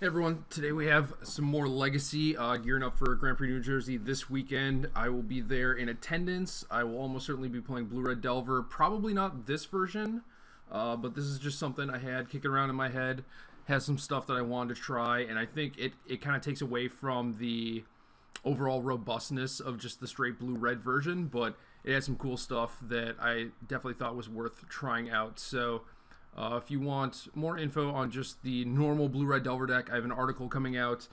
Hey everyone, today we have some more Legacy, gearing up for Grand Prix New Jersey this weekend. I will be there in attendance. I will almost certainly be playing Blue Red Delver, probably not this version, but this is just something I had kicking around in my head. Has some stuff that I wanted to try, and I think it kind of takes away from the overall robustness of just the straight Blue-Red version, but it has some cool stuff that I definitely thought was worth trying out. So if you want more info on just the normal Blue-Red Delver deck, I have an article coming out.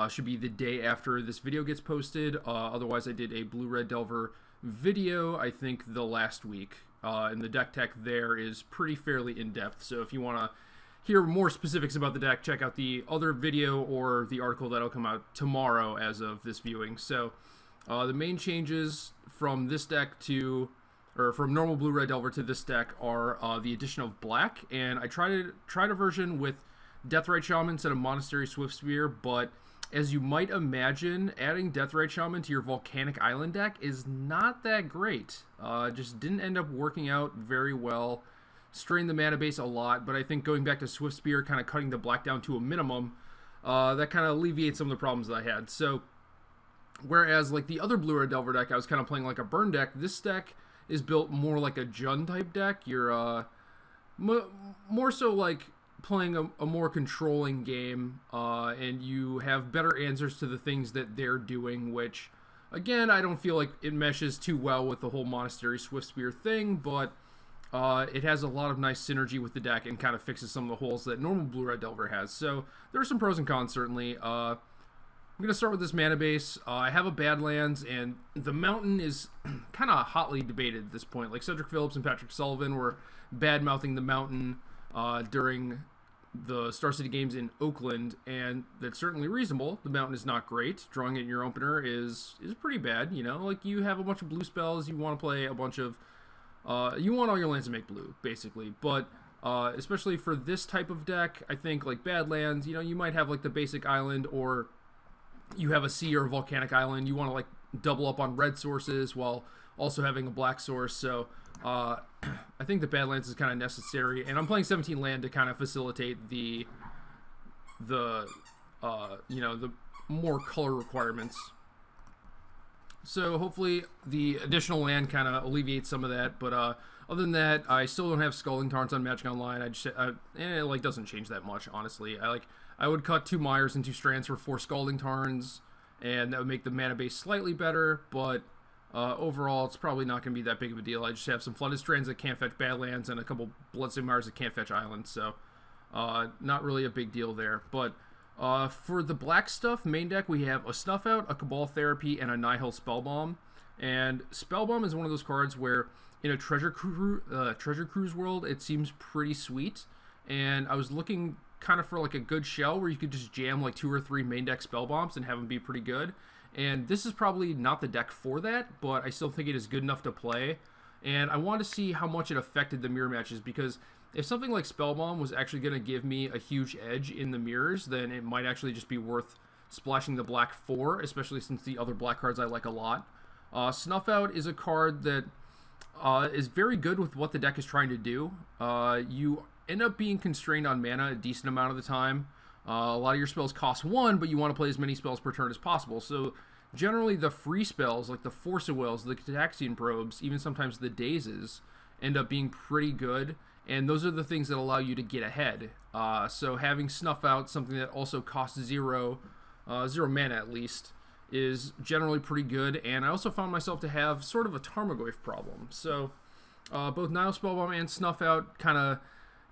Should be the day after this video gets posted. Otherwise, I did a Blue-Red Delver video, I think, the last week. And the deck tech there is pretty fairly in-depth. So if you want to hear more specifics about the deck, check out the other video or the article that'll come out tomorrow as of this viewing. So the main changes from this deck to from normal Blue-Red Delver to this deck are the addition of black, and I tried a version with Deathrite Shaman instead of Monastery Swiftspear, but as you might imagine, adding Deathrite Shaman to your Volcanic Island deck is not that great. Just didn't end up working out very well. Strained the mana base a lot, but I think going back to Swiftspear, kind of cutting the black down to a minimum, that kind of alleviates some of the problems that I had. So, whereas like the other Blue-Red Delver deck, I was kind of playing like a burn deck, this deck is built more like a Jund type deck. You're more so like playing a more controlling game, and you have better answers to the things that they're doing, which, again, I don't feel like it meshes too well with the whole Monastery Swiftspear thing, but it has a lot of nice synergy with the deck and kind of fixes some of the holes that normal Blue-Red Delver has. So there are some pros and cons, certainly. I'm going to start with this mana base. I have a Badlands, and the Mountain is kind of hotly debated at this point. Like Cedric Phillips and Patrick Sullivan were bad-mouthing the Mountain during the StarCityGames in Oakland, and that's certainly reasonable. The Mountain is not great. Drawing it in your opener is pretty bad, you know? Like, you have a bunch of blue spells, you want to play a bunch of you want all your lands to make blue, basically. But especially for this type of deck, I think like Badlands, you know, you might have like the basic island, or you have a sea or a volcanic island. You want to like double up on red sources while also having a black source. So I think the Badlands is kind of necessary, and I'm playing 17 land to kind of facilitate the you know, the more color requirements. So hopefully the additional land kind of alleviates some of that, but other than that, I still don't have Scalding Tarns on Magic Online. And it like doesn't change that much, honestly. I would cut 2 Myers and 2 Strands for 4 Scalding Tarns, and that would make the mana base slightly better, but overall it's probably not going to be that big of a deal. I just have some Flooded Strands that can't fetch Badlands and a couple Bloodstained Myers that can't fetch Islands, so not really a big deal there. But for the black stuff, main deck, we have a Snuff Out, a Cabal Therapy, and a Nihil Spellbomb. And Spellbomb is one of those cards where in a Treasure Cruise world, it seems pretty sweet. And I was looking kind of for like a good shell where you could just jam like 2 or 3 main deck Spellbombs and have them be pretty good. And this is probably not the deck for that, but I still think it is good enough to play. And I want to see how much it affected the mirror matches, because if something like Spellbomb was actually going to give me a huge edge in the mirrors, then it might actually just be worth splashing the black for, especially since the other black cards I like a lot. Snuff Out is a card that is very good with what the deck is trying to do. You end up being constrained on mana a decent amount of the time. A lot of your spells cost 1, but you want to play as many spells per turn as possible. So generally the free spells, like the Force of Wills, the Cataxian Probes, even sometimes the Dazes, end up being pretty good. And those are the things that allow you to get ahead. So having Snuff Out, something that also costs 0 mana at least, is generally pretty good. And I also found myself to have sort of a Tarmogoyf problem. So both Nihil Spellbomb and Snuff Out kind of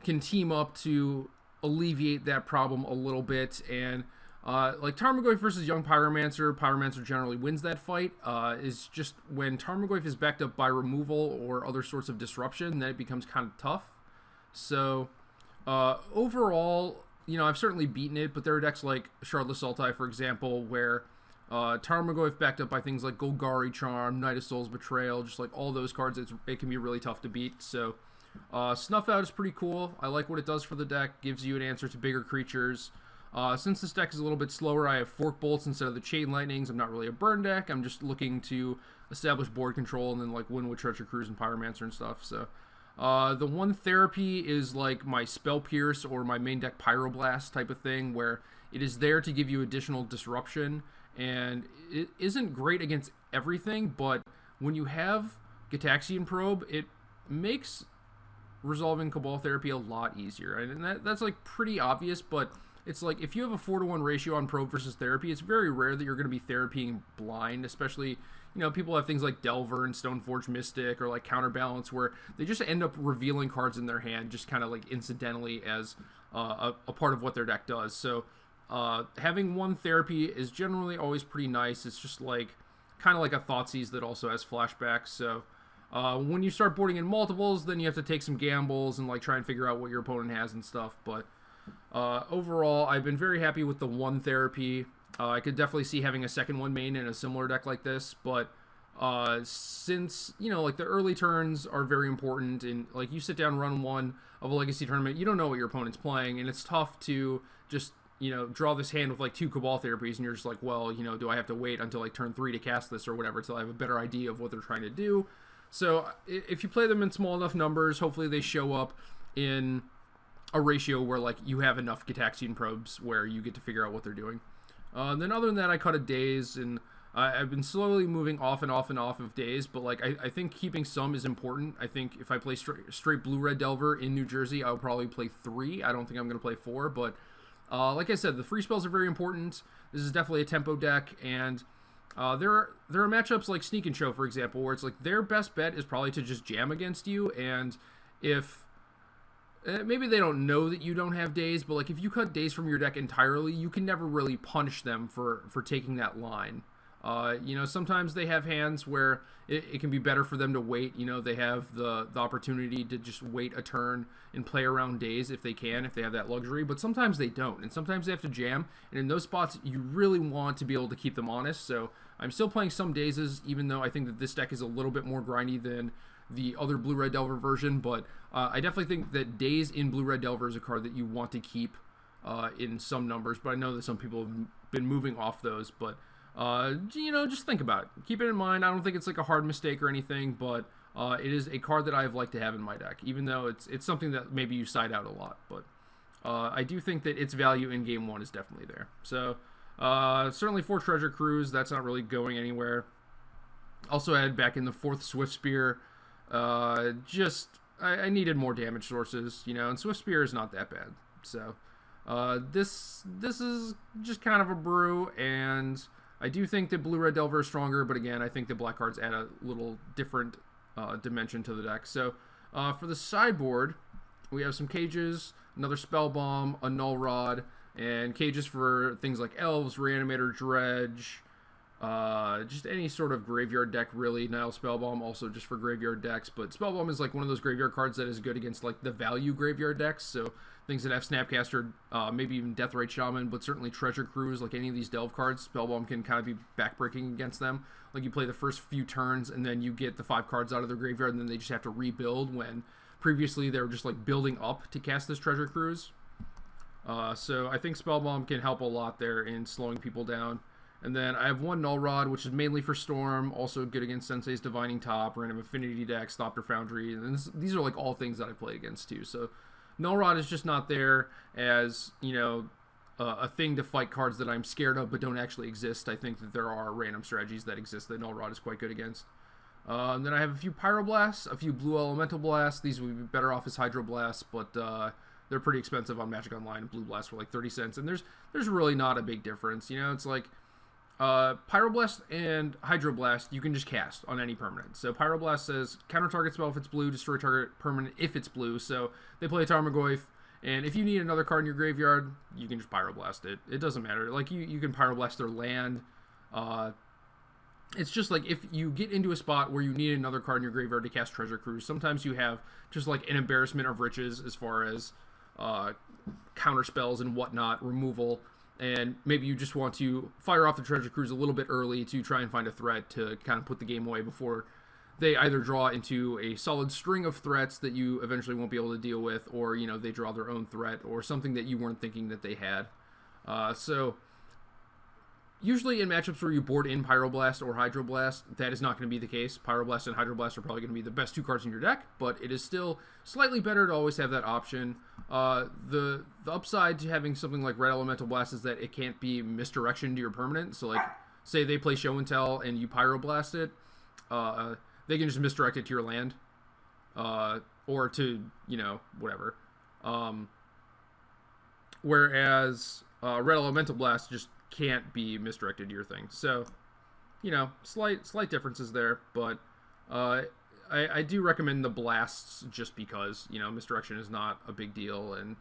can team up to alleviate that problem a little bit. And like Tarmogoyf versus Young Pyromancer generally wins that fight. Is just when Tarmogoyf is backed up by removal or other sorts of disruption, then it becomes kind of tough. So overall, you know, I've certainly beaten it, but there are decks like Shardless Sultai, for example, where Tarmogoyf backed up by things like Golgari Charm, Knight of Souls Betrayal, just like all those cards, it can be really tough to beat. So Snuff Out is pretty cool. I like what it does for the deck, gives you an answer to bigger creatures. Since this deck is a little bit slower, I have Fork Bolts instead of the Chain Lightnings. I'm not really a burn deck. I'm just looking to establish board control and then like win with Treasure Cruise and Pyromancer and stuff. So The one therapy is like my Spell Pierce or my main deck Pyroblast type of thing, where It is there to give you additional disruption, and it isn't great against everything, but when you have Gitaxian Probe, it makes resolving Cabal Therapy a lot easier. And that's like pretty obvious, but it's like if you have a 4-to-1 ratio on Probe versus Therapy, it's very rare that you're going to be therapying blind, especially, people have things like Delver and Stoneforge Mystic or like Counterbalance where they just end up revealing cards in their hand just kind of like incidentally as a part of what their deck does. So having one Therapy is generally always pretty nice. It's just like kind of like a Thoughtseize that also has flashbacks. So when you start boarding in multiples, then you have to take some gambles and like try and figure out what your opponent has and stuff. But overall, I've been very happy with the one Therapy. I could definitely see having a second one main in a similar deck like this, but since, like the early turns are very important, and like you sit down run one of a Legacy tournament, you don't know what your opponent's playing, and it's tough to just, draw this hand with like 2 Cabal Therapies, and you're just like, well, do I have to wait until like turn 3 to cast this or whatever until I have a better idea of what they're trying to do? So if you play them in small enough numbers, hopefully they show up in a ratio where like you have enough Gitaxian Probes where you get to figure out what they're doing. Then other than that, I cut a Daze, and I've been slowly moving off and off and off of Daze, but like I think keeping some is important. I think if I play straight Blue-Red Delver in New Jersey, I'll probably play 3. I don't think I'm going to play 4, but like I said, the free spells are very important. This is definitely a tempo deck, and there are matchups like Sneak and Show, for example, where it's like their best bet is probably to just jam against you, and if maybe they don't know that you don't have Daze, but like if you cut Daze from your deck entirely, you can never really punish them for taking that line. Sometimes they have hands where it can be better for them to wait. They have the opportunity to just wait a turn and play around Daze if they have that luxury, but sometimes they don't, and sometimes they have to jam, and in those spots, you really want to be able to keep them honest. So I'm still playing some Dazes, even though I think that this deck is a little bit more grindy than the other Blue-Red Delver version, but I definitely think that Daze in Blue-Red Delver is a card that you want to keep in some numbers, but I know that some people have been moving off those, but just think about it. Keep it in mind. I don't think it's like a hard mistake or anything, but it is a card that I've liked to have in my deck, even though it's something that maybe you side out a lot, but I do think that its value in Game 1 is definitely there. So certainly 4 Treasure Cruise, that's not really going anywhere. Also add back in the 4th Swift Spear. I needed more damage sources, and Swift Spear is not that bad. So this is just kind of a brew, and I do think that Blue-Red Delver is stronger, but again, I think the black cards add a little different dimension to the deck. So for the sideboard, we have some cages, another Spell Bomb, a Null Rod, and cages for things like Elves, Reanimator, Dredge, just any sort of graveyard deck, really. Nile Spellbomb also just for graveyard decks, but Spellbomb is like one of those graveyard cards that is good against like the value graveyard decks, so things that have Snapcaster, maybe even Deathrite Shaman, but certainly Treasure Cruise, like any of these Delve cards, Spellbomb can kind of be backbreaking against them. Like you play the first few turns, and then you get the 5 cards out of their graveyard, and then they just have to rebuild when previously they were just like building up to cast this Treasure Cruise. So I think Spellbomb can help a lot there in slowing people down. And then I have one Null Rod, which is mainly for Storm, also good against Sensei's Divining Top, Random Affinity decks, Thopter Foundry, and these are like all things that I play against too. So Null Rod is just not there as, a thing to fight cards that I'm scared of but don't actually exist. I think that there are random strategies that exist that Null Rod is quite good against. And then I have a few Pyroblasts, a few Blue Elemental Blasts. These would be better off as Hydroblasts, but they're pretty expensive on Magic Online. Blue Blast for like 30 cents, and there's really not a big difference. It's like Pyroblast and Hydroblast you can just cast on any permanent. So Pyroblast says counter target spell if it's blue, destroy target permanent if it's blue. So they play a Tarmogoyf, and if you need another card in your graveyard, you can just Pyroblast it. It doesn't matter. Like you can Pyroblast their land. It's just like if you get into a spot where you need another card in your graveyard to cast Treasure Cruise, sometimes you have just like an embarrassment of riches as far as counter spells and whatnot, removal. And maybe you just want to fire off the Treasure Cruise a little bit early to try and find a threat to kind of put the game away before they either draw into a solid string of threats that you eventually won't be able to deal with, or, they draw their own threat or something that you weren't thinking that they had. So usually in matchups where you board in Pyroblast or Hydroblast, that is not going to be the case. Pyroblast and Hydroblast are probably going to be the best 2 cards in your deck, but it is still slightly better to always have that option. The upside to having something like Red Elemental Blast is that it can't be misdirection to your permanent. So like, say they play Show and Tell and you Pyroblast it, they can just misdirect it to your land, or to, you know, whatever. Whereas Red Elemental Blast just can't be misdirected to your thing. So, you know, slight differences there, but I do recommend the blasts just because, you know, misdirection is not a big deal, and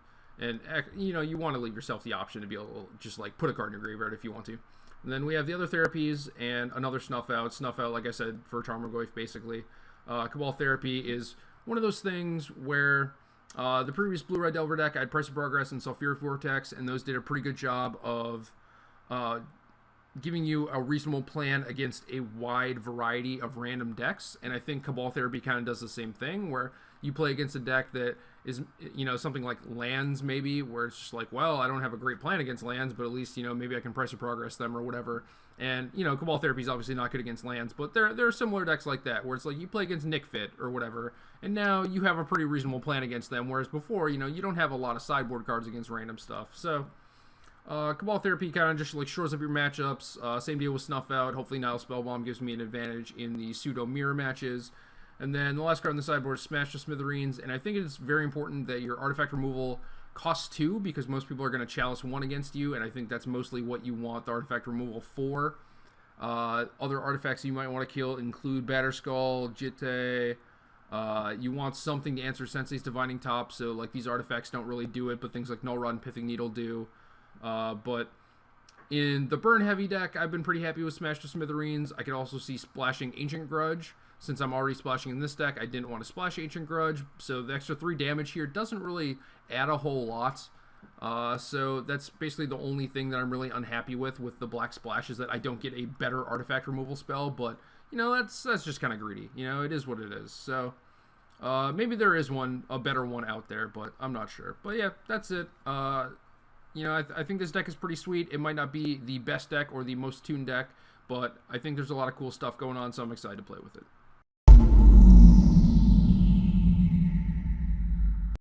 you know, you want to leave yourself the option to be able to just like put a card in your graveyard if you want to. And then we have the other therapies and another Snuff Out. Snuff Out, like I said, for Tarmogoyf, basically. Cabal Therapy is one of those things where the previous Blue-Red Delver deck, I had Price of Progress and Sulfuric Vortex, and those did a pretty good job of giving you a reasonable plan against a wide variety of random decks. And I think Cabal Therapy kind of does the same thing, where you play against a deck that is, you know, something like lands maybe, where it's just like, well, I don't have a great plan against lands, but at least, you know, maybe I can Price of Progress them or whatever. And, you know, Cabal Therapy is obviously not good against lands, but there are similar decks like that, where it's like you play against Nick Fit or whatever, and now you have a pretty reasonable plan against them, whereas before, you know, you don't have a lot of sideboard cards against random stuff. So Cabal Therapy kind of just like shores up your matchups. Same deal with Snuff Out. Hopefully Nile Spellbomb gives me an advantage in the pseudo mirror matches. And then the last card on the sideboard is Smash to Smithereens, and I think it's very important that your artifact removal costs 2, because most people are going to Chalice 1 against you, and I think that's mostly what you want the artifact removal for. Other artifacts you might want to kill include Batterskull, Jitte. You want something to answer Sensei's Divining Top, so like these artifacts don't really do it, but things like Null Rod and Pithing Needle do. But in the burn heavy deck, I've been pretty happy with Smash to Smithereens. I could also see splashing Ancient Grudge. Since I'm already splashing in this deck, I didn't want to splash Ancient Grudge, so the extra 3 damage here doesn't really add a whole lot. So that's basically the only thing that I'm really unhappy with the black splash, is that I don't get a better artifact removal spell, but, you know, that's just kind of greedy. You know, it is what it is. So maybe there is a better one out there, but I'm not sure. But yeah, that's it. You know, I think this deck is pretty sweet. It might not be the best deck or the most tuned deck, but I think there's a lot of cool stuff going on, so I'm excited to play with it.